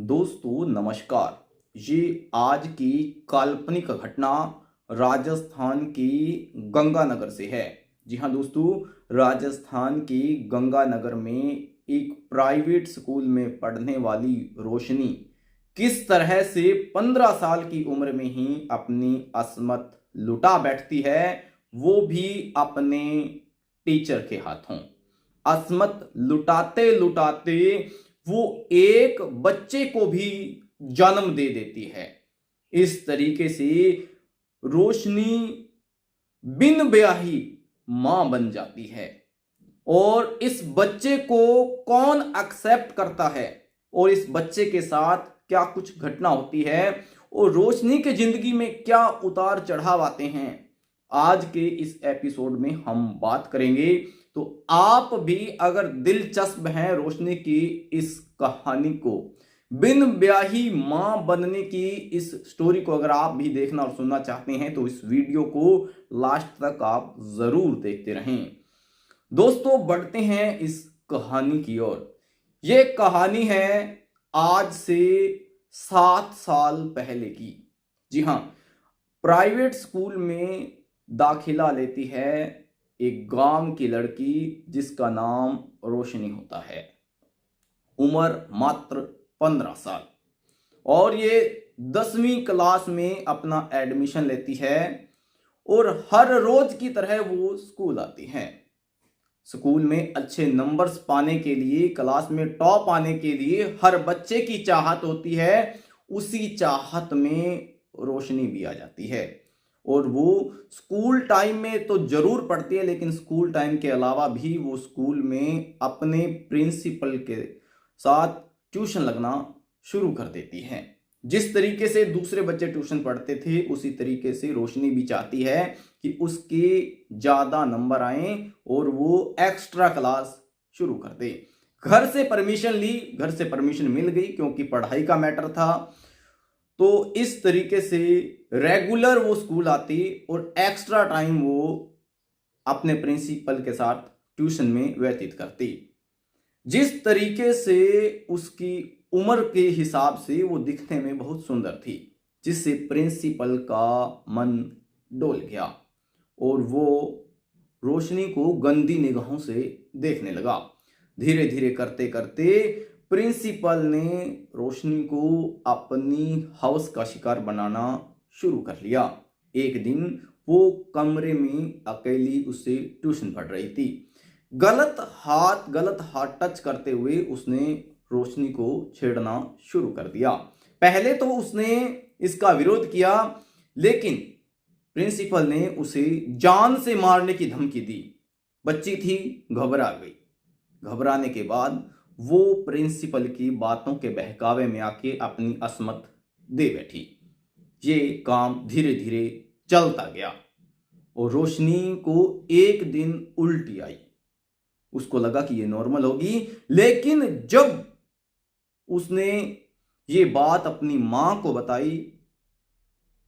दोस्तों नमस्कार। ये आज की काल्पनिक घटना राजस्थान की गंगानगर से है। जी हाँ दोस्तों, राजस्थान की गंगानगर में एक प्राइवेट स्कूल में पढ़ने वाली रोशनी किस तरह से 15 साल की उम्र में ही अपनी अस्मत लुटा बैठती है, वो भी अपने टीचर के हाथों। अस्मत लुटाते लुटाते वो एक बच्चे को भी जन्म दे देती है। इस तरीके से रोशनी बिन ब्याही मां बन जाती है। और इस बच्चे को कौन एक्सेप्ट करता है और इस बच्चे के साथ क्या कुछ घटना होती है और रोशनी के जिंदगी में क्या उतार चढ़ाव आते हैं, आज के इस एपिसोड में हम बात करेंगे। तो आप भी अगर दिलचस्प हैं रोशनी की इस कहानी को, बिन ब्याही मां बनने की इस स्टोरी को अगर आप भी देखना और सुनना चाहते हैं तो इस वीडियो को लास्ट तक आप जरूर देखते रहें। दोस्तों बढ़ते हैं इस कहानी की ओर। यह कहानी है आज से 7 साल पहले की। जी हाँ, प्राइवेट स्कूल में दाखिला लेती है एक गांव की लड़की जिसका नाम रोशनी होता है। उम्र मात्र 15 साल और ये 10वीं क्लास में अपना एडमिशन लेती है और हर रोज की तरह वो स्कूल आती है। स्कूल में अच्छे नंबर्स पाने के लिए, क्लास में टॉप आने के लिए हर बच्चे की चाहत होती है। उसी चाहत में रोशनी भी आ जाती है और वो स्कूल टाइम में तो जरूर पढ़ती है, लेकिन स्कूल टाइम के अलावा भी वो स्कूल में अपने प्रिंसिपल के साथ ट्यूशन लगना शुरू कर देती है। जिस तरीके से दूसरे बच्चे ट्यूशन पढ़ते थे उसी तरीके से रोशनी भी चाहती है कि उसके ज्यादा नंबर आए और वो एक्स्ट्रा क्लास शुरू कर दे। घर से परमिशन ली, घर से परमिशन मिल गई क्योंकि पढ़ाई का मैटर था। तो इस तरीके से रेगुलर वो स्कूल आती और एक्स्ट्रा टाइम वो अपने प्रिंसिपल के साथ ट्यूशन में व्यतीत करती। जिस तरीके से उसकी उम्र के हिसाब से वो दिखने में बहुत सुंदर थी, जिससे प्रिंसिपल का मन डोल गया और वो रोशनी को गंदी निगाहों से देखने लगा। धीरे धीरे करते करते प्रिंसिपल ने रोशनी को अपनी हवस का शिकार बनाना शुरू कर लिया। एक दिन वो कमरे में अकेली उससे ट्यूशन पढ़ रही थी। गलत हाथ टच करते हुए उसने रोशनी को छेड़ना शुरू कर दिया। पहले तो उसने इसका विरोध किया, लेकिन प्रिंसिपल ने उसे जान से मारने की धमकी दी। बच्ची थी, घबरा गई। घबराने के बाद वो प्रिंसिपल की बातों के बहकावे में आके अपनी अस्मत दे बैठी। ये काम धीरे धीरे चलता गया और रोशनी को एक दिन उल्टी आई। उसको लगा कि ये नॉर्मल होगी, लेकिन जब उसने ये बात अपनी मां को बताई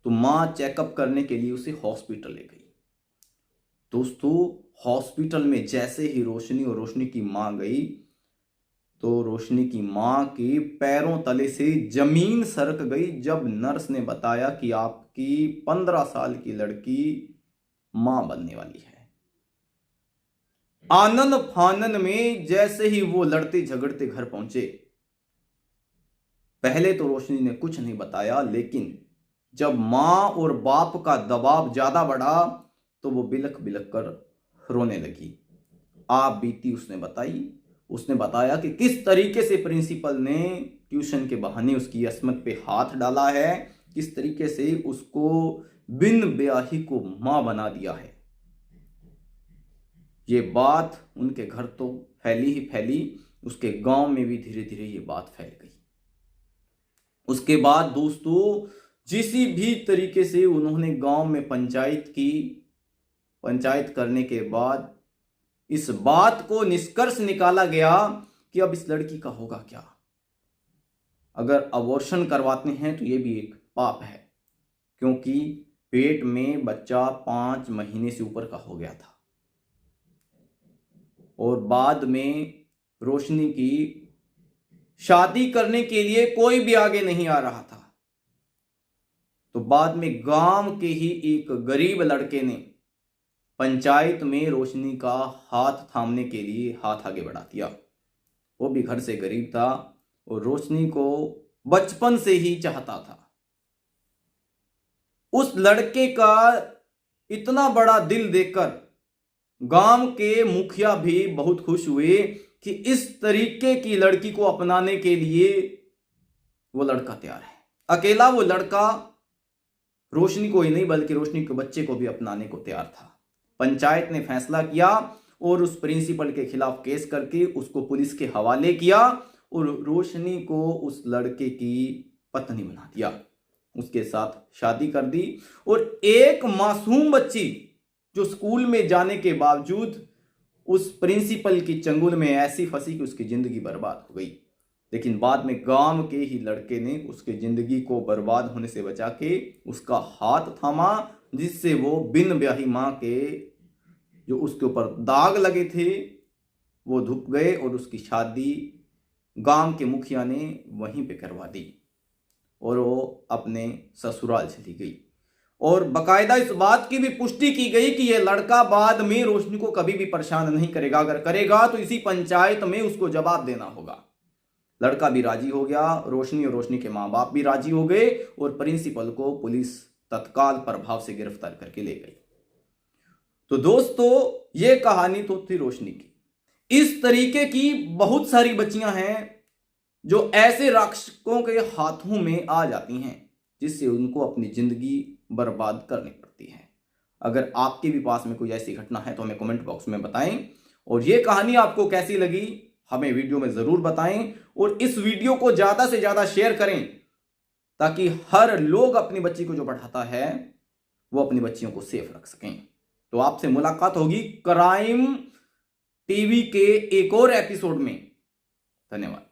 तो मां चेकअप करने के लिए उसे हॉस्पिटल ले गई। दोस्तों हॉस्पिटल में जैसे ही रोशनी और रोशनी की मां गई तो रोशनी की मां के पैरों तले से जमीन सरक गई जब नर्स ने बताया कि आपकी 15 साल की लड़की मां बनने वाली है। आनन फानन में जैसे ही वो लड़ते झगड़ते घर पहुंचे, पहले तो रोशनी ने कुछ नहीं बताया, लेकिन जब मां और बाप का दबाव ज्यादा बढ़ा तो वो बिलख बिलख कर रोने लगी। आप बीती उसने बताई। उसने बताया कि किस तरीके से प्रिंसिपल ने ट्यूशन के बहाने उसकी अस्मत पे हाथ डाला है, किस तरीके से उसको बिन ब्याही को मां बना दिया है। ये बात उनके घर तो फैली ही फैली, उसके गांव में भी धीरे धीरे ये बात फैल गई। उसके बाद दोस्तों जिस भी तरीके से उन्होंने गांव में पंचायत की, पंचायत करने के बाद इस बात को निष्कर्ष निकाला गया कि अब इस लड़की का होगा क्या। अगर अबॉर्शन करवाते हैं तो ये भी एक पाप है, क्योंकि पेट में बच्चा 5 महीने से ऊपर का हो गया था और बाद में रोशनी की शादी करने के लिए कोई भी आगे नहीं आ रहा था। तो बाद में गांव के ही एक गरीब लड़के ने पंचायत में रोशनी का हाथ थामने के लिए हाथ आगे बढ़ा दिया। वो भी घर से गरीब था और रोशनी को बचपन से ही चाहता था। उस लड़के का इतना बड़ा दिल देखकर गांव के मुखिया भी बहुत खुश हुए कि इस तरीके की लड़की को अपनाने के लिए वो लड़का तैयार है। अकेला वो लड़का रोशनी को ही नहीं बल्कि रोशनी के बच्चे को भी अपनाने को तैयार था। पंचायत ने फैसला किया और उस प्रिंसिपल के खिलाफ केस करके उसको पुलिस के हवाले किया और रोशनी को उस लड़के की पत्नी बना दिया, उसके साथ शादी कर दी। और एक मासूम बच्ची जो स्कूल में जाने के बावजूद उस प्रिंसिपल की चंगुल में ऐसी फंसी कि उसकी जिंदगी बर्बाद हो गई। लेकिन बाद में गांव के ही लड़के ने उसकी जिंदगी को बर्बाद होने से बचा के उसका हाथ थामा, जिससे वो बिन ब्याही मां के जो उसके ऊपर दाग लगे थे वो धुप गए और उसकी शादी गांव के मुखिया ने वहीं पे करवा दी और वो अपने ससुराल चली गई। और बकायदा इस बात की भी पुष्टि की गई कि यह लड़का बाद में रोशनी को कभी भी परेशान नहीं करेगा, अगर करेगा तो इसी पंचायत में उसको जवाब देना होगा। लड़का भी राजी हो गया, रोशनी और रोशनी के माँ बाप भी राजी हो गए और प्रिंसिपल को पुलिस तत्काल प्रभाव से गिरफ्तार करके ले गई। तो दोस्तों, ये कहानी तो थी रोशनी की। इस तरीके की बहुत सारी बच्चियां हैं जो ऐसे राक्षसों के हाथों में आ जाती हैं जिससे उनको अपनी जिंदगी बर्बाद करनी पड़ती है। अगर आपके भी पास में कोई ऐसी घटना है तो हमें कमेंट बॉक्स में बताएं और ये कहानी आपको कैसी लगी हमें वीडियो में जरूर बताएं और इस वीडियो को ज्यादा से ज्यादा शेयर करें ताकि हर लोग अपनी बच्ची को जो पढ़ाता है वो अपनी बच्चियों को सेफ रख सकें। तो आपसे मुलाकात होगी क्राइम टीवी के एक और एपिसोड में। धन्यवाद।